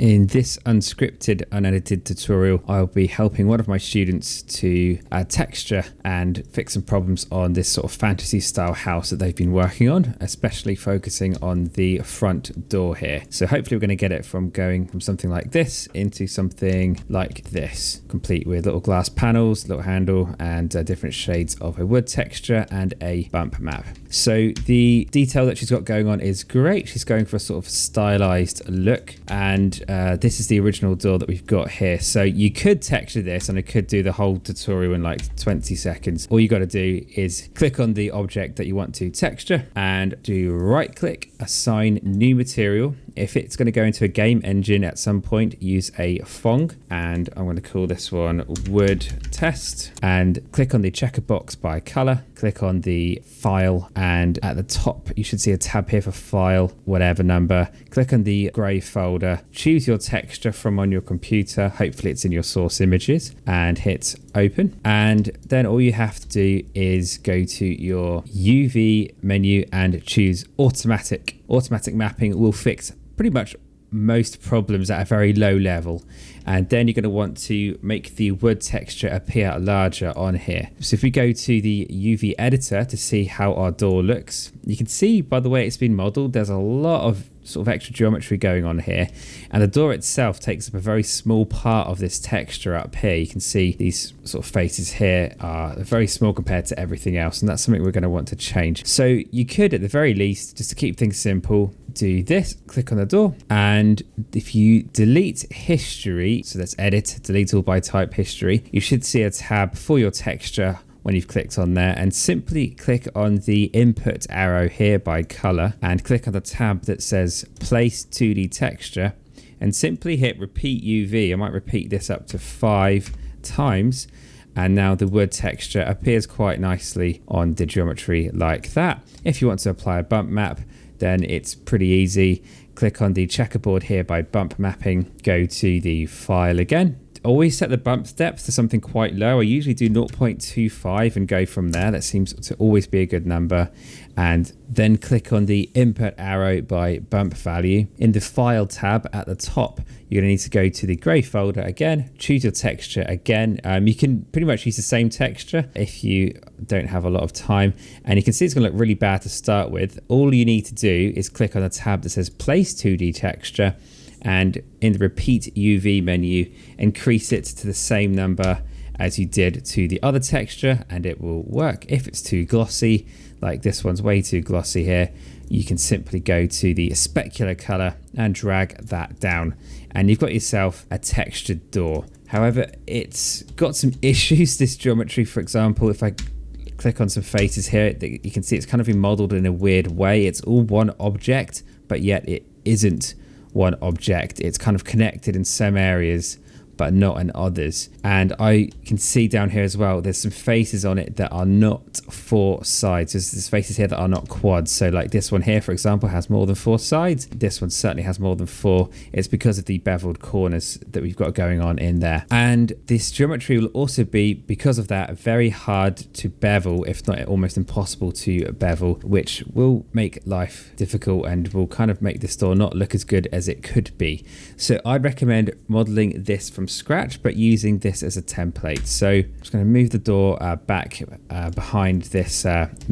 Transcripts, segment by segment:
In this unscripted, unedited tutorial, I'll be helping one of my students to add texture and fix some problems on this sort of fantasy style house that they've been working on, especially focusing on the front door here. So hopefully we're going to get it from going from something like this into something like this, complete with little glass panels, little handle, and different shades of a wood texture and a bump map. So the detail that she's got going on is great. She's going for a sort of stylized look, and this is the original door that we've got here. So you could texture this, and I could do the whole tutorial in like 20 seconds. All you got to do is click on the object that you want to texture and do right click, assign new material. If it's going to go into a game engine at some point, use a Fong, and I'm going to call this one wood test, and click on the checker box by color, click on the file, and at the top you should see a tab here for file, whatever number. Click on the gray folder, choose your texture from on your computer, hopefully it's in your source images, and hit open. And then all you have to do is go to your UV menu and choose automatic. Automatic mapping will fix pretty much most problems at a very low level, and then you're going to want to make the wood texture appear larger on here. So if we go to the UV editor to see how our door looks, you can see by the way it's been modeled, there's a lot of sort of extra geometry going on here, and the door itself takes up a very small part of this texture up here. You can see these sort of faces here are very small compared to everything else, and that's something we're going to want to change. So you could, at the very least, just to keep things simple, do this, click on the door, and if you delete history, so that's edit, delete all by type history, you should see a tab for your texture when you've clicked on there, and simply click on the input arrow here by color and click on the tab that says place 2D texture and simply hit repeat UV. I might repeat this up to 5 times, and now the wood texture appears quite nicely on the geometry like that. If you want to apply a bump map, then it's pretty easy. Click on the checkerboard here by bump mapping, go to the file again. Always set the bump depth to something quite low. I usually do 0.25 and go from there. That seems to always be a good number. And then click on the input arrow by bump value. In the file tab at the top, you're going to need to go to the gray folder again, choose your texture again. You can pretty much use the same texture if you don't have a lot of time. And you can see it's going to look really bad to start with. All you need to do is click on the tab that says place 2D texture, and in the repeat UV menu, increase it to the same number as you did to the other texture, and it will work. If it's too glossy, like this one's way too glossy here, you can simply go to the specular color and drag that down, and you've got yourself a textured door. However, it's got some issues, this geometry. For example, if I click on some faces here, you can see it's kind of been modeled in a weird way. It's all one object, but yet it isn't one object. It's kind of connected in some areas but not in others. And I can see down here as well, there's some faces on it that are not 4 sides. There's faces here that are not quads. So like this one here, for example, has more than 4 sides. This one certainly has more than 4. It's because of the beveled corners that we've got going on in there. And this geometry will also be, because of that, very hard to bevel, if not almost impossible to bevel, which will make life difficult and will kind of make this door not look as good as it could be. So I'd recommend modeling this from scratch, but using this as a template. So I'm just going to move the door back behind this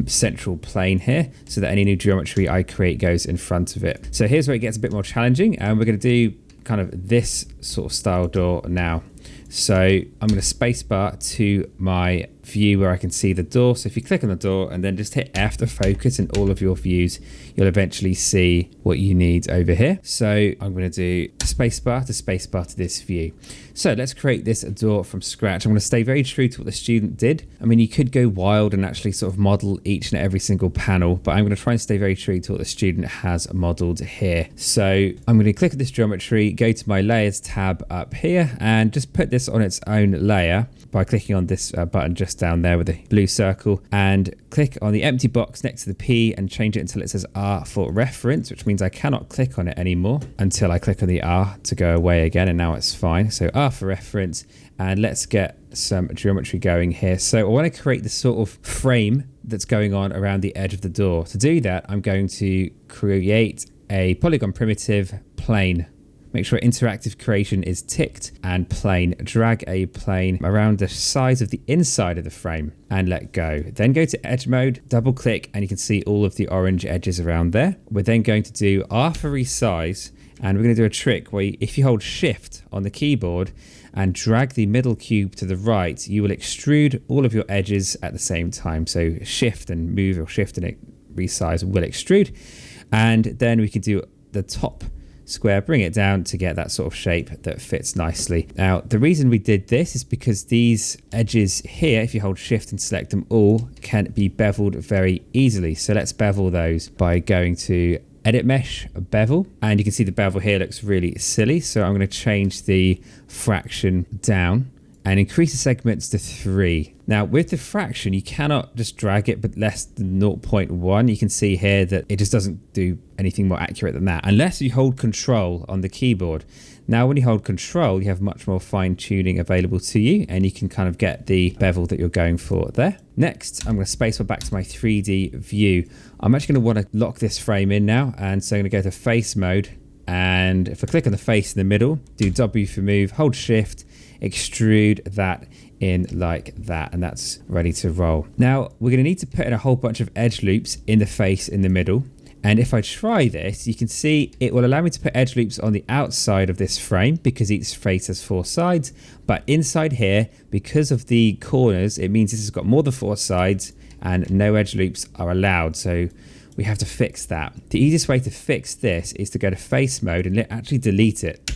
central plane here, so that any new geometry I create goes in front of it. So here's where it gets a bit more challenging, and we're going to do kind of this sort of style door now. So I'm going to spacebar to my view where I can see the door. So if you click on the door and then just hit F to focus in all of your views, you'll eventually see what you need over here. So I'm going to do spacebar to this view. So let's create this door from scratch. I'm going to stay very true to what the student did. I mean, you could go wild and actually sort of model each and every single panel, but I'm going to try and stay very true to what the student has modeled here. So I'm going to click on this geometry, go to my layers tab up here, and just put this on its own layer by clicking on this button just down there with the blue circle, and click on the empty box next to the P and change it until it says R for reference, which means I cannot click on it anymore until I click on the R to go away again, and now it's fine. So R for reference, and let's get some geometry going here. So I want to create this sort of frame that's going on around the edge of the door. To do that, I'm going to create a polygon primitive plane Make sure interactive creation is ticked and plane. Drag a plane around the size of the inside of the frame and let go. Then go to edge mode, double click, and you can see all of the orange edges around there. We're then going to do R for resize, and we're going to do a trick where if you hold shift on the keyboard and drag the middle cube to the right, you will extrude all of your edges at the same time. So shift and move, or shift and resize will extrude. And then we can do the top square, bring it down to get that sort of shape that fits nicely. Now, the reason we did this is because these edges here, if you hold shift and select them all, can be beveled very easily. So let's bevel those by going to edit mesh, bevel, and you can see the bevel here looks really silly. So I'm going to change the fraction down and increase the segments to 3. Now with the fraction, you cannot just drag it but less than 0.1. You can see here that it just doesn't do anything more accurate than that unless you hold control on the keyboard. Now when you hold control, you have much more fine tuning available to you, and you can kind of get the bevel that you're going for there. Next, I'm going to spacebar back to my 3D view. I'm actually going to want to lock this frame in now, and so I'm going to go to face mode, and if I click on the face in the middle, do W for move, hold shift, extrude that in like that, and that's ready to roll. Now we're going to need to put in a whole bunch of edge loops in the face in the middle, and if I try this, you can see it will allow me to put edge loops on the outside of this frame because each face has 4 sides, but inside here, because of the corners, it means this has got more than 4 sides and no edge loops are allowed. So we have to fix that. The easiest way to fix this is to go to face mode and actually delete it.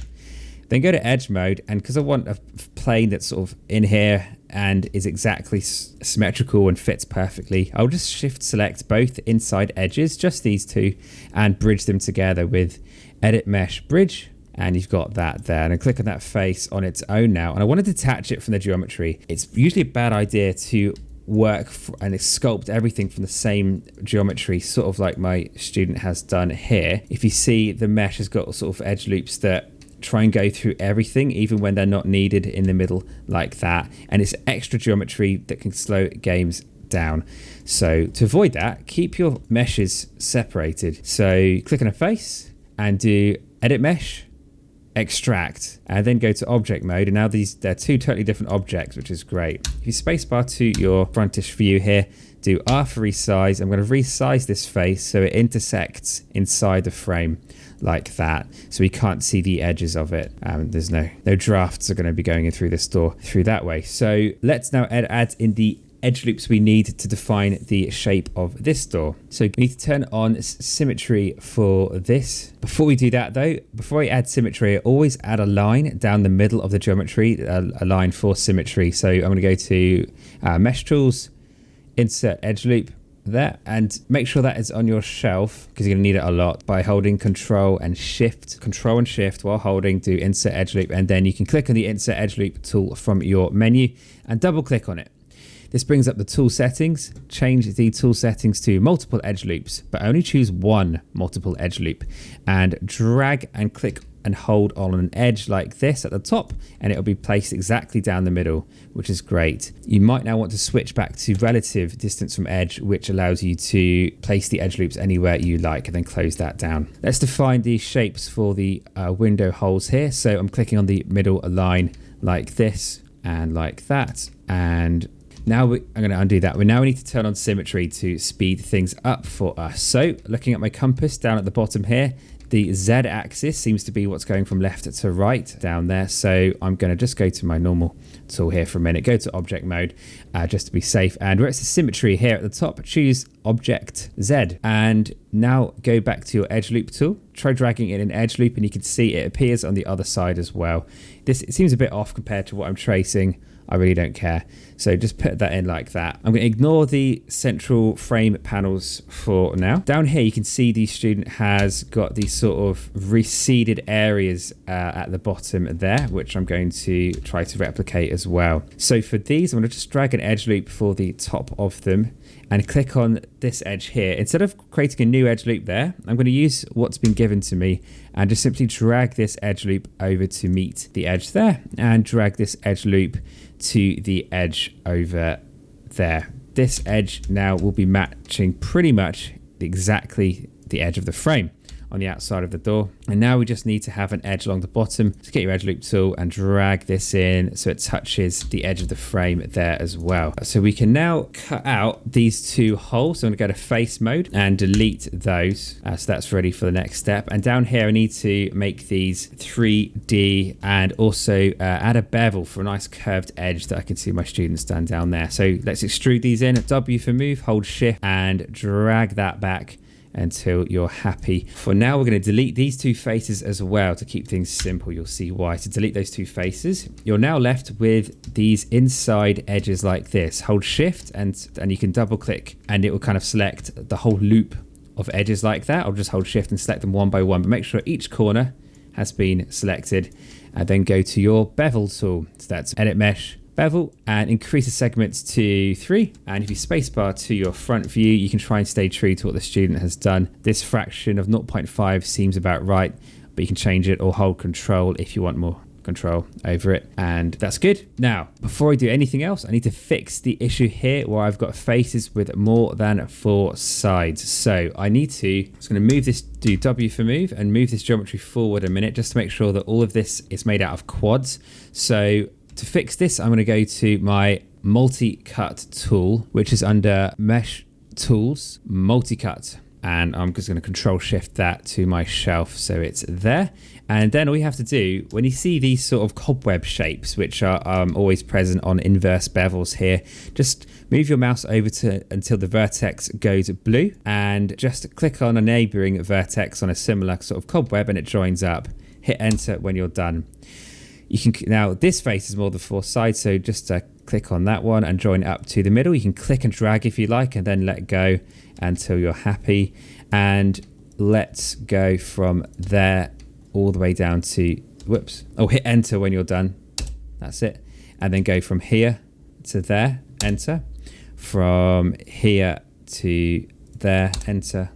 Then go to edge mode, and because I want a plane that's sort of in here and is exactly symmetrical and fits perfectly, I'll just shift select both inside edges, just these two, and bridge them together with edit mesh bridge, and you've got that there. And I click on that face on its own now, and I want to detach it from the geometry. It's usually a bad idea to work and sculpt everything from the same geometry, sort of like my student has done here. If you see, the mesh has got sort of edge loops that try and go through everything even when they're not needed in the middle like that, and it's extra geometry that can slow games down. So to avoid that, keep your meshes separated. So click on a face and do edit mesh, extract, and then go to object mode, and now they're 2 totally different objects, which is great. If you spacebar to your frontish view here, do R for resize. I'm going to resize this face so it intersects inside the frame like that, so we can't see the edges of it. There's no drafts are going to be going in through this door through that way. So let's now add in the edge loops we need to define the shape of this door. So we need to turn on symmetry for this. Before we do that though, before I add symmetry, I always add a line down the middle of the geometry, a line for symmetry. So I'm going to go to mesh tools, insert edge loop there, and make sure that is on your shelf because you're going to need it a lot by holding control and shift while holding to insert edge loop, and then you can click on the insert edge loop tool from your menu and double click on it. This brings up the tool settings. Change the tool settings to multiple edge loops, but only choose one multiple edge loop, and drag and click and hold on an edge like this at the top, and it'll be placed exactly down the middle, which is great. You might now want to switch back to relative distance from edge, which allows you to place the edge loops anywhere you like, and then close that down. Let's define the shapes for the window holes here. So I'm clicking on the middle line like this and like that, and now I'm going to undo that. We now need to turn on symmetry to speed things up for us. So looking at my compass down at the bottom here, the Z axis seems to be what's going from left to right down there. So I'm going to just go to my normal tool here for a minute, go to object mode just to be safe. And where it's the symmetry here at the top, choose object Z. And now go back to your edge loop tool. Try dragging it in edge loop, and you can see it appears on the other side as well. It seems a bit off compared to what I'm tracing. I really don't care. So just put that in like that. I'm going to ignore the central frame panels for now. Down here, you can see the student has got these sort of receded areas at the bottom there, which I'm going to try to replicate as well. So for these, I'm going to just drag an edge loop for the top of them and click on this edge here. Instead of creating a new edge loop there, I'm going to use what's been given to me and just simply drag this edge loop over to meet the edge there, and drag this edge loop to the edge over there. This edge now will be matching pretty much exactly the edge of the frame. on the outside of the door. And now we just need to have an edge along the bottom. So get your edge loop tool and drag this in so it touches the edge of the frame there as well. So we can now cut out these two holes. So I'm going to go to face mode and delete those. So that's ready for the next step. And down here I need to make these 3D and also add a bevel for a nice curved edge that I can see my students done down there. So let's extrude these in. W for move, hold shift and drag that back until you're happy. For now, we're going to delete these two faces as well to keep things simple. You'll see why. To delete those two faces, you're now left with these inside edges like this. Hold shift and you can double click and it will kind of select the whole loop of edges like that. I'll just hold shift and select them one by one, but make sure each corner has been selected, and then go to your bevel tool. So that's edit mesh, bevel, and increase the segments to 3. And if you spacebar to your front view, you can try and stay true to what the student has done. This fraction of 0.5 seems about right, but you can change it or hold control if you want more control over it, and that's good. Now, before I do anything else, I need to fix the issue here where I've got faces with more than 4 sides. So I need to, I'm just going to move this, do W for move, and move this geometry forward a minute just to make sure that all of this is made out of quads. So to fix this, I'm going to go to my multi-cut tool, which is under mesh tools, multi-cut. And I'm just going to control shift that to my shelf so it's there. And then all you have to do, when you see these sort of cobweb shapes, which are always present on inverse bevels here, just move your mouse over to until the vertex goes blue and just click on a neighboring vertex on a similar sort of cobweb and it joins up. Hit enter when you're done. You can now, this face is more than 4 sides, so just click on that one and join up to the middle. You can click and drag if you like and then let go until you're happy. And let's go from there all the way down to, whoops, oh, hit enter when you're done. That's it. And then go from here to there, enter. From here to there, enter.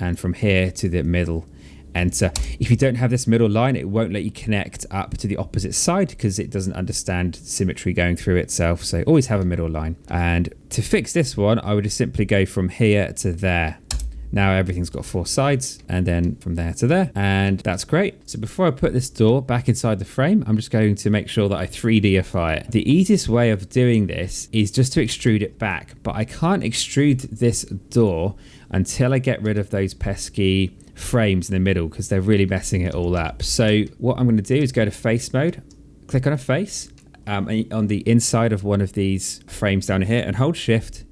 And from here to the middle, enter. If you don't have this middle line, it won't let you connect up to the opposite side because it doesn't understand symmetry going through itself. So always have a middle line. And to fix this one, I would just simply go from here to there. Now everything's got 4 sides, and then from there to there, and that's great. So before I put this door back inside the frame, I'm just going to make sure that I 3Dify it. The easiest way of doing this is just to extrude it back, but I can't extrude this door until I get rid of those pesky frames in the middle because they're really messing it all up. So what I'm going to do is go to face mode, click on a face on the inside of one of these frames down here, and hold shift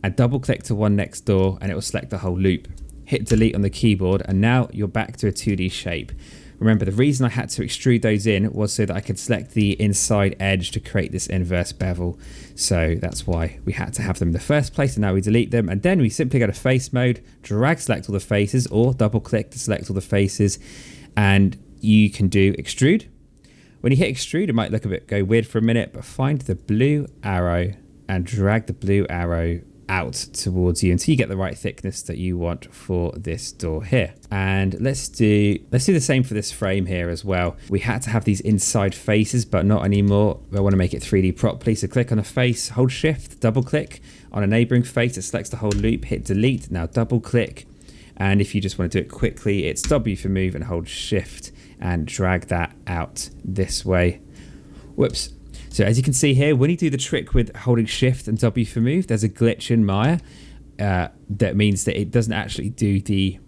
and double click to one next door and it will select the whole loop. Hit delete on the keyboard and now you're back to a 2D shape. Remember, the reason I had to extrude those in was so that I could select the inside edge to create this inverse bevel. So that's why we had to have them in the first place, and now we delete them. And then we simply go to face mode, drag select all the faces, or double click to select all the faces. And you can do extrude. When you hit extrude, it might look go weird for a minute, but find the blue arrow and drag the blue arrow out towards you until you get the right thickness that you want for this door here. And let's do the same for this frame here as well. We had to have these inside faces, but not anymore. I want to make it 3D properly. So click on a face, hold shift, double click on a neighboring face. It selects the whole loop, hit delete. Now double click. And if you just want to do it quickly, it's W for move and hold shift and drag that out this way. Whoops. So as you can see here, when you do the trick with holding shift and W for move, there's a glitch in Maya that means that it doesn't actually do the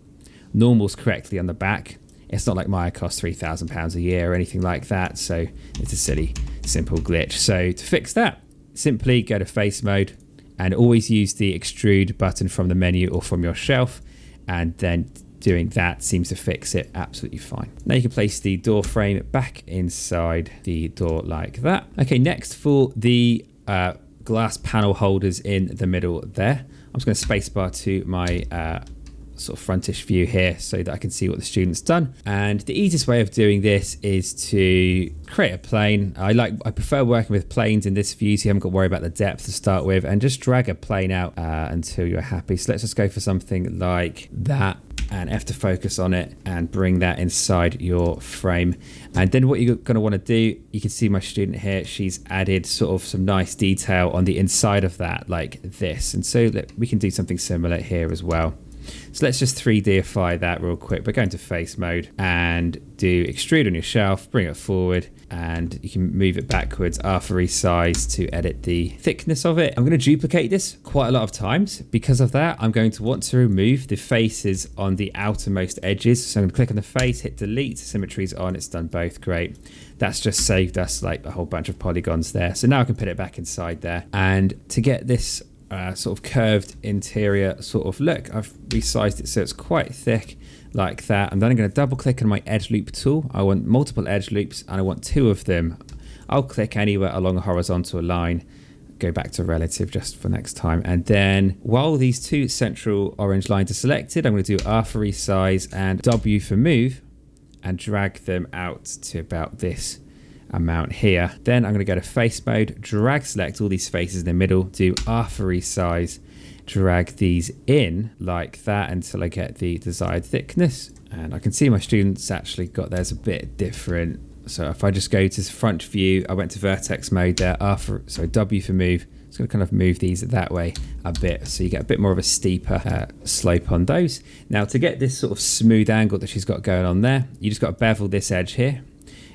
normals correctly on the back. It's not like Maya costs £3,000 a year or anything like that. So it's a silly, simple glitch. So to fix that, simply go to face mode and always use the extrude button from the menu or from your shelf. And then doing that seems to fix it absolutely fine. Now you can place the door frame back inside the door like that. Okay, next for the glass panel holders in the middle there. I'm just going to spacebar to my sort of frontish view here so that I can see what the student's done. And the easiest way of doing this is to create a plane. I prefer working with planes in this view so you haven't got to worry about the depth to start with, and just drag a plane out until you're happy. So let's just go for something like that and F to focus on it and bring that inside your frame. And then what you're going to want to do, you can see my student here, she's added sort of some nice detail on the inside of that like this. And so we can do something similar here as well. So let's just 3Dify that real quick. We're going to face mode and do extrude on your shelf, bring it forward, and you can move it backwards, R for resize to edit the thickness of it. I'm going to duplicate this quite a lot of times. Because of that, I'm going to want to remove the faces on the outermost edges. So I'm going to click on the face, hit delete, symmetry's on, it's done both, great. That's just saved us like a whole bunch of polygons there. So now I can put it back inside there. And to get this sort of curved interior sort of look, I've resized it so it's quite thick like that. And then I'm going to double click on my edge loop tool. I want multiple edge loops and I want 2 of them. I'll click anywhere along a horizontal line, go back to relative just for next time. And then while these 2 central orange lines are selected, I'm going to do R for resize and W for move and drag them out to about this amount here. Then I'm going to go to face mode, drag select all these faces in the middle, do R for resize, drag these in like that until I get the desired thickness. And I can see my students actually got theirs a bit different. So if I just go to front view, I went to vertex mode there, W for move. It's going to kind of move these that way a bit, so you get a bit more of a steeper slope on those. Now to get this sort of smooth angle that she's got going on there, you just got to bevel this edge here.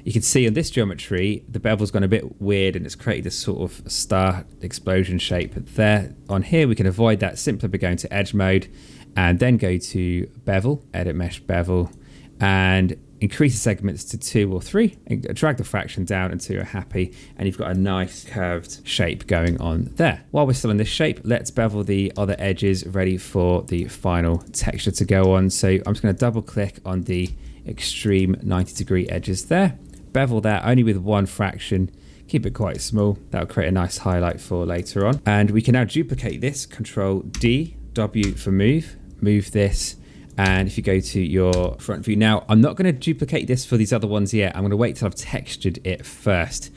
You can see on this geometry, the bevel's gone a bit weird and it's created this sort of star explosion shape there. On here, we can avoid that simply by going to edge mode and then go to bevel, edit mesh bevel, and increase the segments to 2 or 3 and drag the fraction down until you're happy and you've got a nice curved shape going on there. While we're still in this shape, let's bevel the other edges ready for the final texture to go on. So I'm just going to double click on the extreme 90-degree edges there, bevel that only with 1 fraction, keep it quite small. That'll create a nice highlight for later on. And we can now duplicate this, Control D, W for move this. And if you go to your front view now, I'm not going to duplicate this for these other ones yet. I'm going to wait till I've textured it first.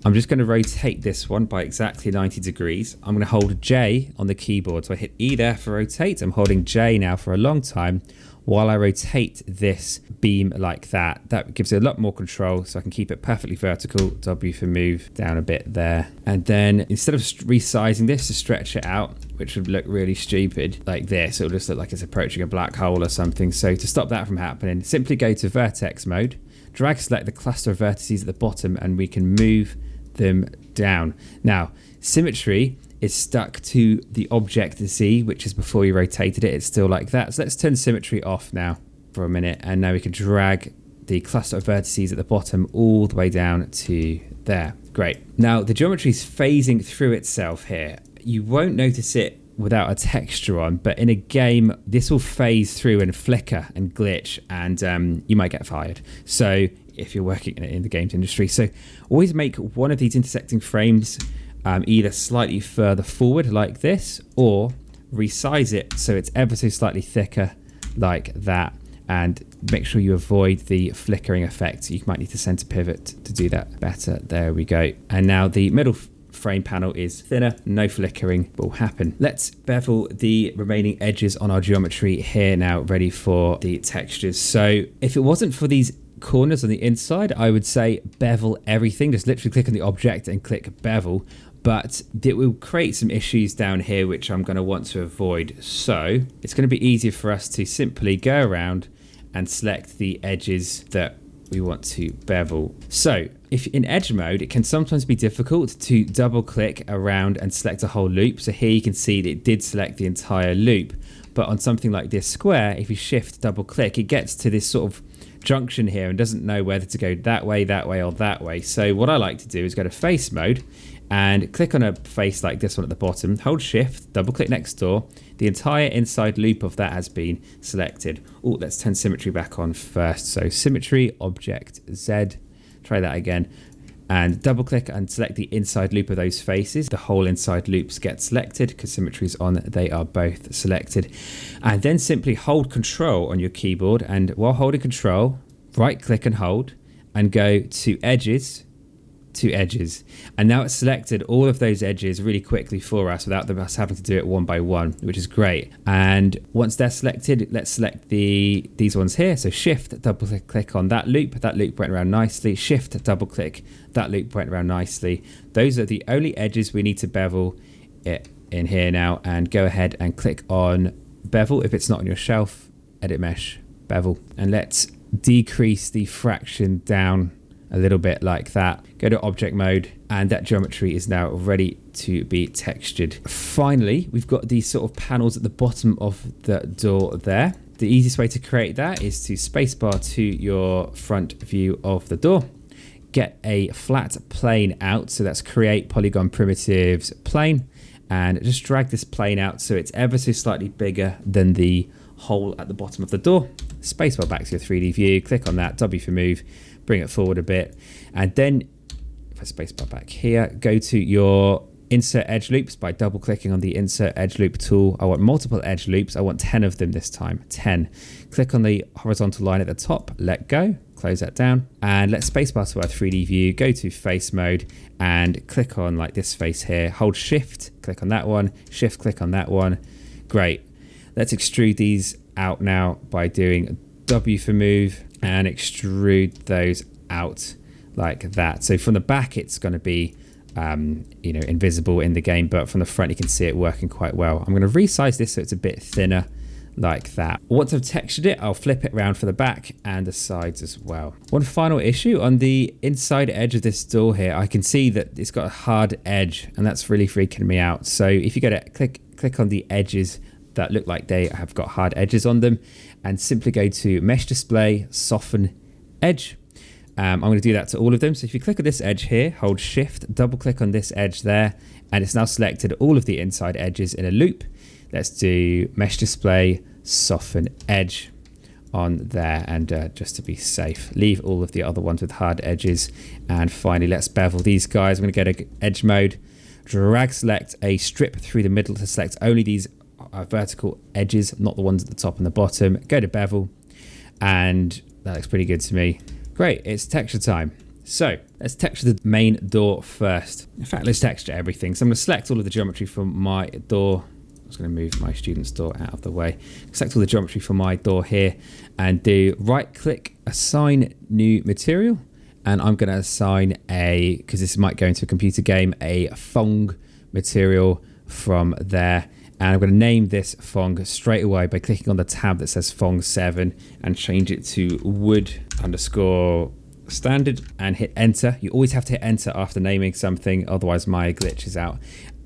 I'm just going to rotate this one by exactly 90 degrees. I'm going to hold J on the keyboard. So I hit E there for rotate. I'm holding J now for a long time while I rotate this beam like that. That gives it a lot more control, so I can keep it perfectly vertical. W for move down a bit there. And then instead of resizing this to stretch it out, which would look really stupid like this, it'll just look like it's approaching a black hole or something. So to stop that from happening, simply go to vertex mode, drag select the cluster of vertices at the bottom, and we can move them down. Now, symmetry is stuck to the object Z, which is before you rotated it. It's still like that. So let's turn symmetry off now for a minute. And now we can drag the cluster of vertices at the bottom all the way down to there. Great. Now the geometry is phasing through itself here. You won't notice it without a texture on, but in a game, this will phase through and flicker and glitch, and you might get fired. So if you're working in the games industry, so always make one of these intersecting frames either slightly further forward like this, or resize it so it's ever so slightly thicker like that, and make sure you avoid the flickering effect. You might need to center pivot to do that better. There we go. And now the middle frame panel is thinner, no flickering will happen. Let's bevel the remaining edges on our geometry here now, ready for the textures. So if it wasn't for these corners on the inside, I would say bevel everything. Just literally click on the object and click bevel, but it will create some issues down here which I'm going to want to avoid. So it's going to be easier for us to simply go around and select the edges that we want to bevel. So if in edge mode, it can sometimes be difficult to double click around and select a whole loop. So here you can see that it did select the entire loop, but on something like this square, if you shift double click, it gets to this sort of junction here and doesn't know whether to go that way, or that way. So what I like to do is go to face mode and click on a face like this one at the bottom, hold shift, double click next door. The entire inside loop of that has been selected. Oh, let's turn symmetry back on first. So symmetry, object Z, try that again. And double click and select the inside loop of those faces. The whole inside loops get selected because symmetry is on, they are both selected. And then simply hold control on your keyboard, and while holding control, right click and hold and go to edges, and now it's selected all of those edges really quickly for us without us having to do it one by one, which is great. And once they're selected, let's select these ones here. So shift double click on that loop went around nicely. Shift double click, that loop went around nicely. Those are the only edges we need to bevel it in here now, and go ahead and click on bevel. If it's not on your shelf, edit mesh, bevel. And let's decrease the fraction down a little bit like that. Go to object mode, and that geometry is now ready to be textured. Finally, we've got these sort of panels at the bottom of the door there. The easiest way to create that is to spacebar to your front view of the door. Get a flat plane out, so that's create polygon primitives plane, and just drag this plane out so it's ever so slightly bigger than the hole at the bottom of the door. Spacebar back to your 3D view, click on that, W for move, bring it forward a bit, and then if I spacebar back here, go to your insert edge loops by double clicking on the insert edge loop tool. I want multiple edge loops. I want 10 of them this time, 10. Click on the horizontal line at the top, let go, close that down, and let's spacebar to our 3D view, go to face mode and click on like this face here, hold shift, click on that one, shift, click on that one. Great. Let's extrude these out now by doing W for move and extrude those out like that. So from the back, it's going to be invisible in the game, but from the front you can see it working quite well. I'm going to resize this so it's a bit thinner like that. Once I've textured it, I'll flip it around for the back and the sides as well. One final issue on the inside edge of this door here, I can see that it's got a hard edge, and that's really freaking me out. So if you go to click on the edges that look like they have got hard edges on them, and simply go to mesh display, soften edge. I'm going to do that to all of them. So if you click on this edge here, hold shift, double click on this edge there, and it's now selected all of the inside edges in a loop. Let's do mesh display, soften edge on there, and just to be safe, leave all of the other ones with hard edges. And finally, let's bevel these guys. I'm going to go to edge mode, drag select a strip through the middle to select only these vertical edges, not the ones at the top and the bottom. Go to bevel, and that looks pretty good to me. Great, it's texture time. So let's texture the main door first. In fact, let's texture everything. So I'm going to select all of the geometry from my door. I was going to move my student's door out of the way. Select all the geometry from my door here and do right click, assign new material. And I'm going to assign because this might go into a computer game, a Fong material from there. And I'm going to name this Fong straight away by clicking on the tab that says Fong 7 and change it to wood _ standard and hit enter. You always have to hit enter after naming something, otherwise my glitch is out.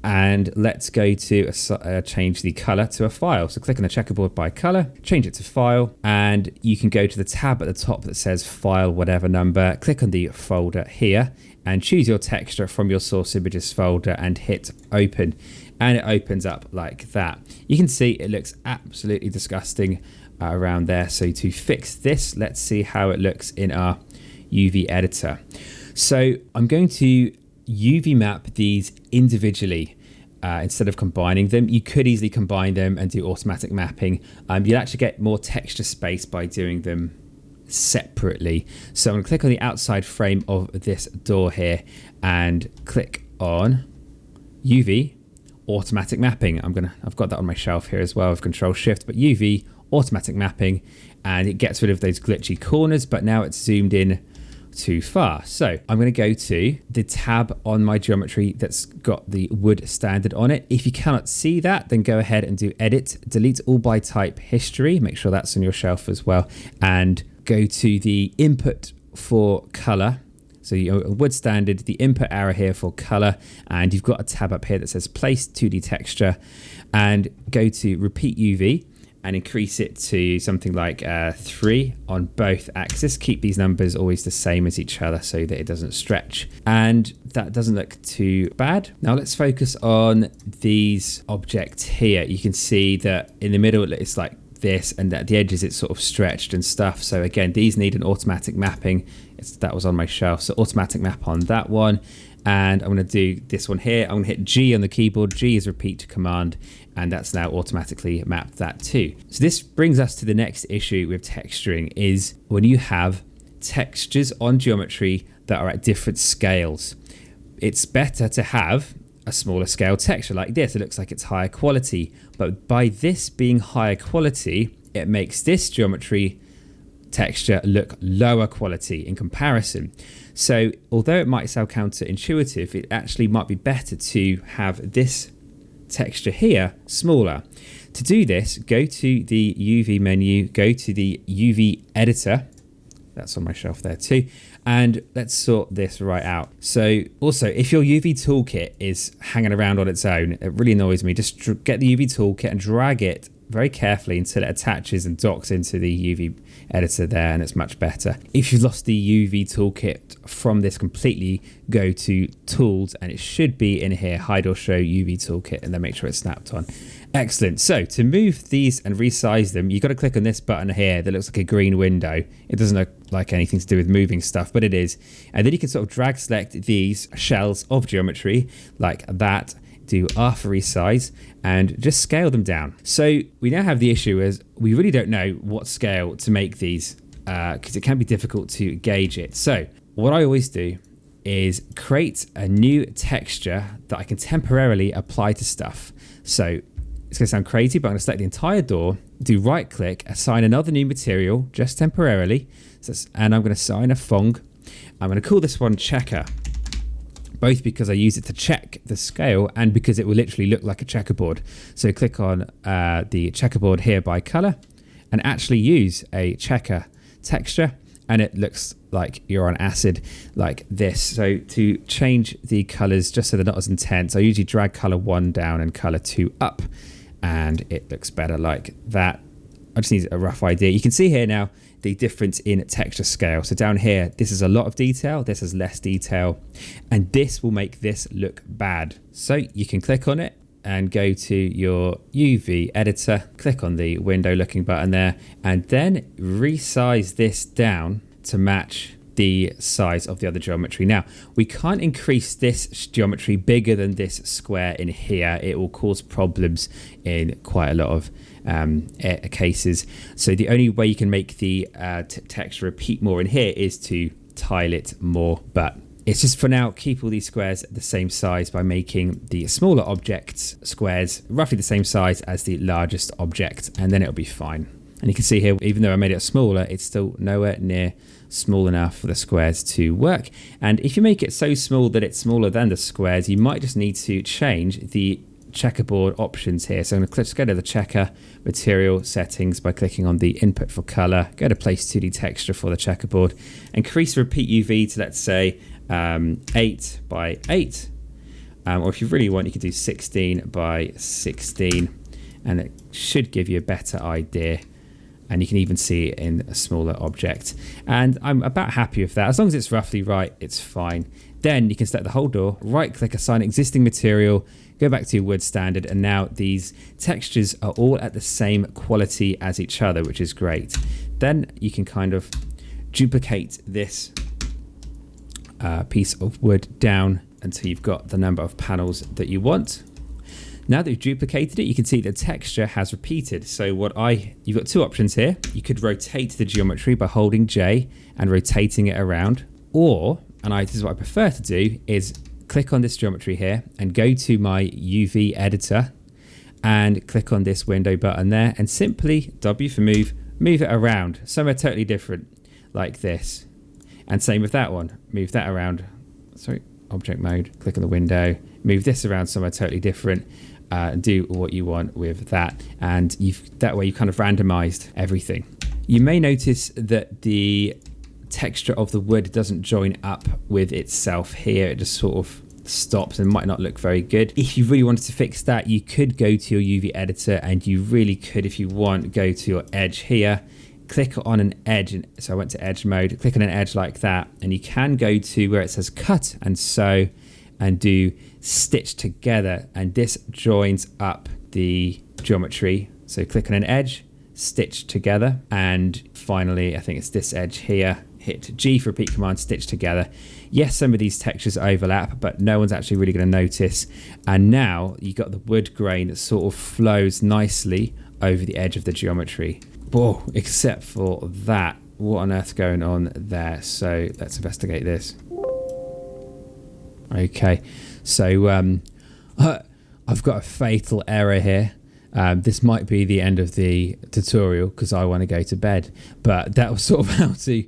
And let's go to change the color to a file. So click on the checkerboard by color, change it to file, and you can go to the tab at the top that says file whatever number, click on the folder here and choose your texture from your source images folder and hit open. And it opens up like that. You can see it looks absolutely disgusting around there. So to fix this, let's see how it looks in our UV editor. So I'm going to UV map these individually instead of combining them. You could easily combine them and do automatic mapping. You'll actually get more texture space by doing them separately. So I'm going to click on the outside frame of this door here and click on UV automatic mapping. I've got that on my shelf here as well with Control Shift, but UV automatic mapping, and it gets rid of those glitchy corners, but now it's zoomed in too far. So I'm going to go to the tab on my geometry that's got the wood standard on it. If you cannot see that, then go ahead and do edit, delete all by type history, make sure that's on your shelf as well, and go to the input for color. So your wood standard, the input arrow here for color, and you've got a tab up here that says place 2D texture, and go to repeat UV and increase it to something like 3 on both axes. Keep these numbers always the same as each other so that it doesn't stretch. And that doesn't look too bad. Now let's focus on these objects here. You can see that in the middle it's like this, and at the edges it's sort of stretched and stuff. So again, these need an automatic mapping. That was on my shelf, so automatic map on that one. And I'm going to do this one here. I'm going to hit G on the keyboard. G is repeat command, and that's now automatically mapped that too. So this brings us to the next issue with texturing, is when you have textures on geometry that are at different scales. It's better to have a smaller scale texture like this. It looks like it's higher quality, but by this being higher quality, it makes this geometry texture look lower quality in comparison. So although it might sound counterintuitive, it actually might be better to have this texture here smaller. To do this, go to the UV menu, go to the UV editor. That's on my shelf there too. And let's sort this right out. So also, if your UV toolkit is hanging around on its own, it really annoys me. Just get the UV toolkit and drag it very carefully until it attaches and docks into the UV editor there, and it's much better. If you've lost the UV toolkit from this completely, go to Tools, and it should be in here, Hide or Show UV toolkit, and then make sure it's snapped on. Excellent. So to move these and resize them, you've got to click on this button here that looks like a green window. It doesn't look like anything to do with moving stuff, but it is. And then you can sort of drag select these shells of geometry like that, do R for resize, and just scale them down. So we now have the issue is we really don't know what scale to make these because it can be difficult to gauge it. So what I always do is create a new texture that I can temporarily apply to stuff. So it's going to sound crazy, but I'm going to select the entire door, do right click, assign another new material just temporarily, and I'm going to assign a Fong. I'm going to call this one checker, both because I use it to check the scale and because it will literally look like a checkerboard. So click on the checkerboard here by color and actually use a checker texture, and it looks like you're on acid like this. So to change the colors just so they're not as intense, I usually drag color 1 down and color 2 up, and it looks better like that. I just need a rough idea. You can see here now the difference in texture scale. So down here, this is a lot of detail, this is less detail, and this will make this look bad. So you can click on it and go to your UV editor, click on the window looking button there, and then resize this down to match the size of the other geometry. Now, we can't increase this geometry bigger than this square in here. It will cause problems in quite a lot of cases. So the only way you can make the text repeat more in here is to tile it more, but it's just for now, keep all these squares the same size by making the smaller objects squares roughly the same size as the largest object, and then it'll be fine. And you can see here, even though I made it smaller, it's still nowhere near small enough for the squares to work. And if you make it so small that it's smaller than the squares, you might just need to change the checkerboard options here. So I'm going to just go to the checker material settings by clicking on the input for color, go to place 2D texture for the checkerboard, increase repeat UV to, let's say, 8 by 8. Or if you really want, you could do 16 by 16, and it should give you a better idea. And you can even see it in a smaller object. And I'm about happy with that. As long as it's roughly right, it's fine. Then you can select the whole door, right click, assign existing material, go back to your wood standard, and now these textures are all at the same quality as each other, which is great. Then you can kind of duplicate this piece of wood down until you've got the number of panels that you want. Now that you've duplicated it, you can see the texture has repeated. So you've got two options here. You could rotate the geometry by holding J and rotating it around, or, and this is what I prefer to do, is click on this geometry here and go to my UV editor and click on this window button there and simply W for move it around somewhere totally different like this. And same with that one, move that around, sorry, object mode, click on the window, move this around somewhere totally different. Do what you want with that, and that way you kind of randomized everything. You may notice that the texture of the wood doesn't join up with itself here. It just sort of stops and might not look very good. If you really wanted to fix that, you could go to your UV editor, and you really could, if you want, go to your edge here, click on an edge. So I went to edge mode, click on an edge like that, and you can go to where it says cut and sew and do stitch together, and this joins up the geometry. So click on an edge, stitch together, and finally I think it's this edge here, hit G for repeat command, stitch together. Yes, some of these textures overlap, but no one's actually really going to notice. And now you got the wood grain that sort of flows nicely over the edge of the geometry. Whoa, except for that, what on earth's going on there? So let's investigate this. Okay, so I've got a fatal error here. This might be the end of the tutorial because I want to go to bed, but that was sort of how to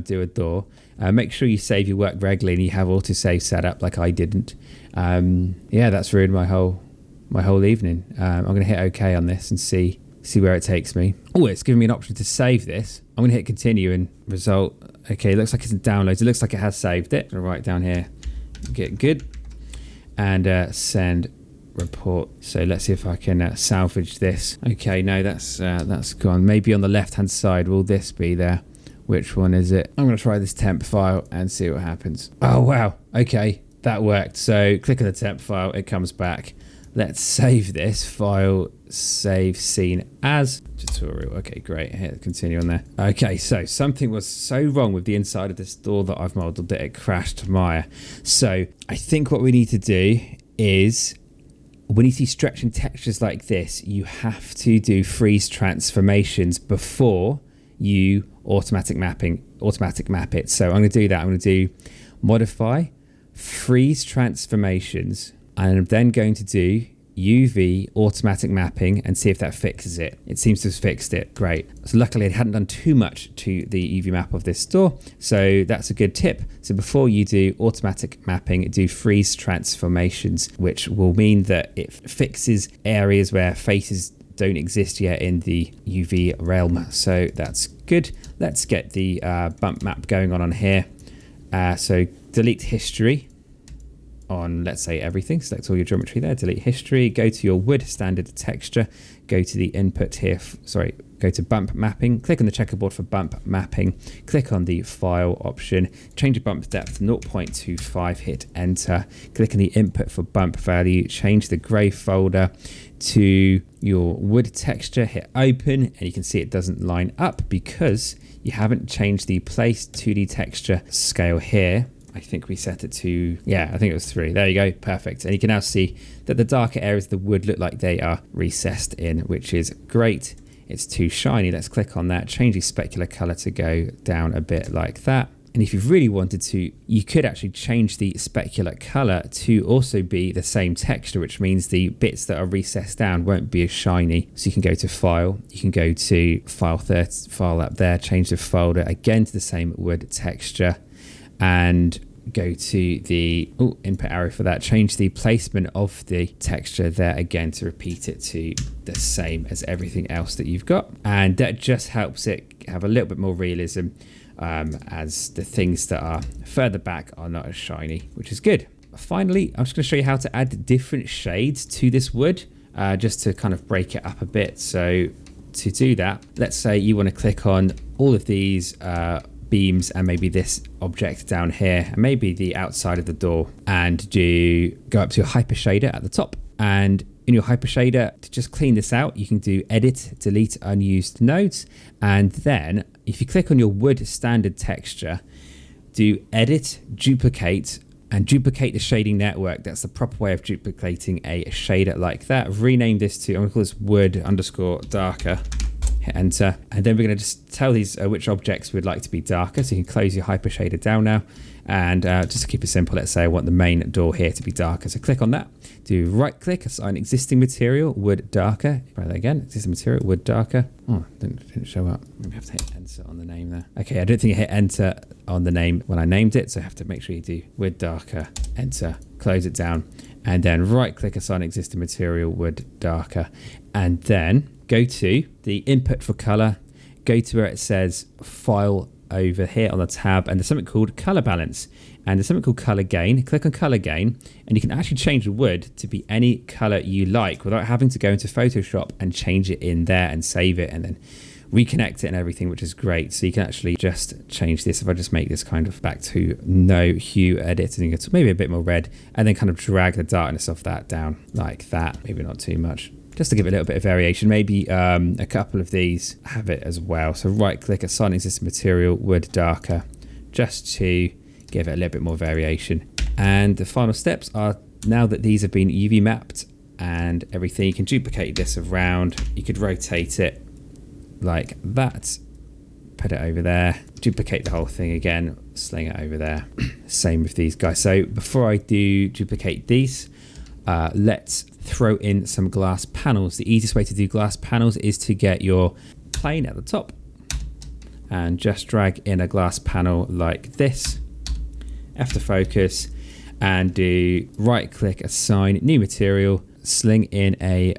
do a door. Make sure you save your work regularly and you have autosave set up like I didn't. Yeah, that's ruined my whole my whole evening. I'm going to hit OK on this and see where it takes me. Oh, it's giving me an option to save this. I'm going to hit continue and result. Okay, it looks like it's in downloads. It looks like it has saved it. I'm going to write down here, get good, and send report. So let's see if I can salvage this. Okay, no, that's gone. Maybe on the left-hand side, will this be there? Which one is it? I'm going to try this temp file and see what happens. Oh, wow. Okay, that worked. So click on the temp file. It comes back. Let's save this file. Save scene as tutorial. Okay, great. Hit continue on there. Okay, so something was so wrong with the inside of this door that I've modeled that it crashed Maya. So I think what we need to do is, when you see stretching textures like this, you have to do freeze transformations before you automatic map it. So I'm going to do that. I'm going to do modify freeze transformations, and I'm then going to do UV automatic mapping and see if that fixes it. It seems to have fixed it. Great. So luckily it hadn't done too much to the UV map of this store, so that's a good tip. So before you do automatic mapping, do freeze transformations, which will mean that it fixes areas where faces don't exist yet in the UV realm. So that's good. Let's get the bump map going on here. So delete history on, let's say, everything. Select all your geometry there, delete history, go to your wood standard texture, go to the input here, go to bump mapping, click on the checkerboard for bump mapping, click on the file option, change the bump depth to 0.25, hit enter, click on the input for bump value, change the gray folder to your wood texture, hit open, and you can see it doesn't line up because you haven't changed the place 2D texture scale here. I think we set it to, I think it was 3. There you go, perfect. And you can now see that the darker areas of the wood look like they are recessed in, which is great. It's too shiny. Let's click on that, change the specular color to go down a bit like that. And if you really wanted to, you could actually change the specular color to also be the same texture, which means the bits that are recessed down won't be as shiny. So you can go to file, you can go to file up there, change the folder again to the same wood texture, and go to the input arrow for that, change the placement of the texture there again to repeat it to the same as everything else that you've got. And that just helps it have a little bit more realism, as the things that are further back are not as shiny, which is good. Finally, I'm just going to show you how to add different shades to this wood, just to kind of break it up a bit. So to do that, let's say you want to click on all of these beams and maybe this object down here and maybe the outside of the door, and go up to a hyper shader at the top, and in your hyper shader, to just clean this out, you can do edit, delete unused nodes, and then if you click on your wood standard texture, do edit, duplicate, and duplicate the shading network. That's the proper way of duplicating a shader like that. Rename this to, I'm going to call this wood_darker. Hit enter, and then we're going to just tell these which objects we'd like to be darker. So you can close your hyper shader down now, and just to keep it simple, let's say I want the main door here to be darker. So click on that, do right click, assign existing material, wood darker. Try that again, existing material, wood darker. Oh, didn't show up. Maybe I have to hit enter on the name there. Okay, I don't think I hit enter on the name when I named it, so I have to make sure you do wood darker, enter, close it down, and then right click, assign existing material, wood darker, and then go to the input for color, go to where it says file over here on the tab, and there's something called color balance, and there's something called color gain. Click on color gain, and you can actually change the wood to be any color you like without having to go into Photoshop and change it in there and save it and then reconnect it and everything, which is great. So you can actually just change this. If I just make this kind of back to no hue edit, and it's maybe a bit more red, and then kind of drag the darkness of that down like that, maybe not too much, just to give it a little bit of variation. Maybe a couple of these have it as well. So right click, assign existing material, wood darker, just to give it a little bit more variation. And the final steps are, now that these have been UV mapped and everything, you can duplicate this around. You could rotate it like that, put it over there, duplicate the whole thing again, sling it over there. Same with these guys. So before I do duplicate these, let's throw in some glass panels. The easiest way to do glass panels is to get your plane at the top and just drag in a glass panel like this, F to focus, and do right click, assign new material, sling in a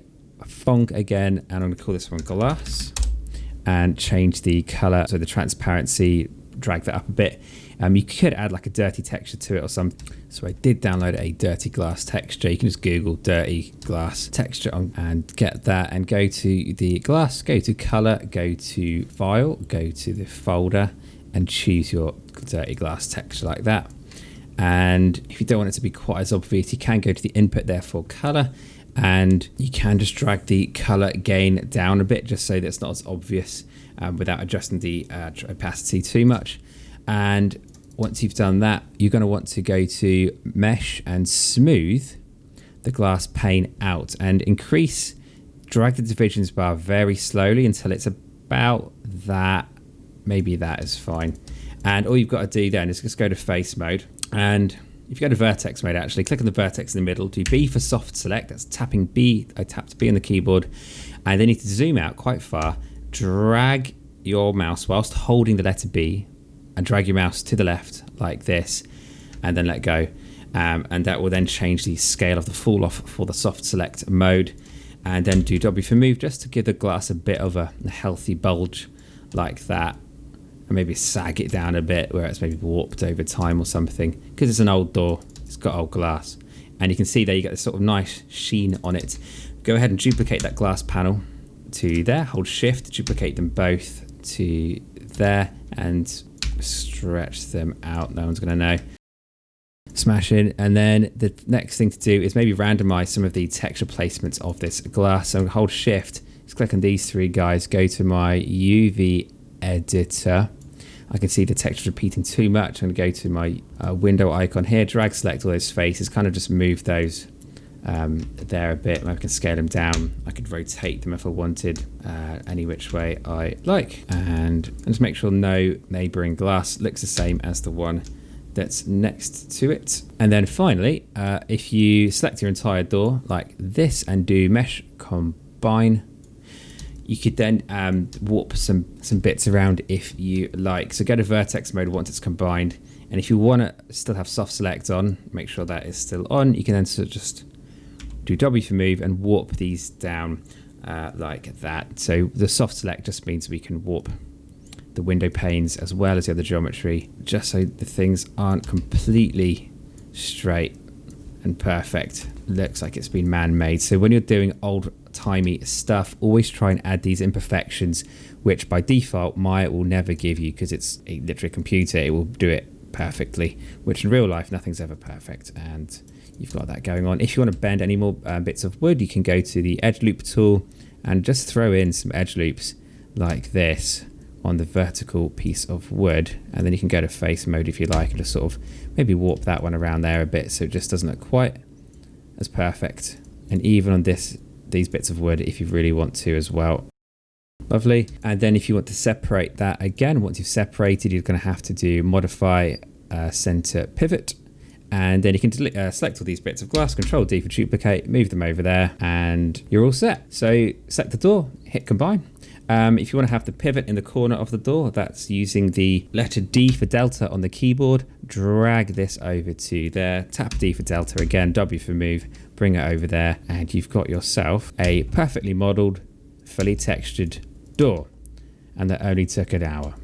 fong again, and I'm going to call this one glass, and change the color, so the transparency, drag that up a bit. You could add like a dirty texture to it or something. So I did download a dirty glass texture. You can just Google dirty glass texture and get that, and go to the glass, go to color, go to file, go to the folder, and choose your dirty glass texture like that. And if you don't want it to be quite as obvious, you can go to the input there for color, and you can just drag the color gain down a bit just so that it's not as obvious, without adjusting the opacity too much. And once you've done that, you're going to want to go to mesh and smooth the glass pane out, and drag the divisions bar very slowly until it's about that. Maybe that is fine. And all you've got to do then is just go to face mode, and if you go to vertex mode, actually click on the vertex in the middle, do B for soft select. That's tapping B. I tapped B on the keyboard, and then you need to zoom out quite far, drag your mouse whilst holding the letter B, and drag your mouse to the left like this, and then let go. And that will then change the scale of the fall off for the soft select mode. And then do W for move, just to give the glass a bit of a healthy bulge like that. And maybe sag it down a bit where it's maybe warped over time or something. Because it's an old door, it's got old glass. And you can see there you get this sort of nice sheen on it. Go ahead and duplicate that glass panel to there. Hold shift, duplicate them both to there, and stretch them out. No one's going to know. Smash in, and then the next thing to do is maybe randomize some of the texture placements of this glass. So hold shift, just click on these three guys, go to my UV editor. I can see the texture repeating too much. I'm going to go to my window icon here, drag select all those faces, kind of just move those there a bit. I can scale them down. I could rotate them if I wanted, any which way I like, and just make sure no neighboring glass looks the same as the one that's next to it. And then finally, if you select your entire door like this and do mesh combine, you could then warp some bits around if you like. So go to vertex mode once it's combined, and if you want to still have soft select on, make sure that is still on. You can then sort of just do W for move and warp these down like that. So the soft select just means we can warp the window panes as well as the other geometry, just so the things aren't completely straight and perfect. Looks like it's been man-made. So when you're doing old-timey stuff, always try and add these imperfections, which by default Maya will never give you, because it's literally a computer. It will do it perfectly, which in real life nothing's ever perfect, and you've got that going on. If you want to bend any more bits of wood, you can go to the edge loop tool and just throw in some edge loops like this on the vertical piece of wood, and then you can go to face mode if you like and just sort of maybe warp that one around there a bit so it just doesn't look quite as perfect. And even on these bits of wood if you really want to as well. Lovely. And then if you want to separate that again, once you've separated, you're going to have to do modify center pivot, and then you can select all these bits of glass, Control D for duplicate, move them over there, and you're all set. So select the door, hit combine. If you want to have the pivot in the corner of the door, that's using the letter D for delta on the keyboard. Drag this over to there, tap D for delta again, W for move, bring it over there, and you've got yourself a perfectly modeled, fully textured door. And that only took an hour.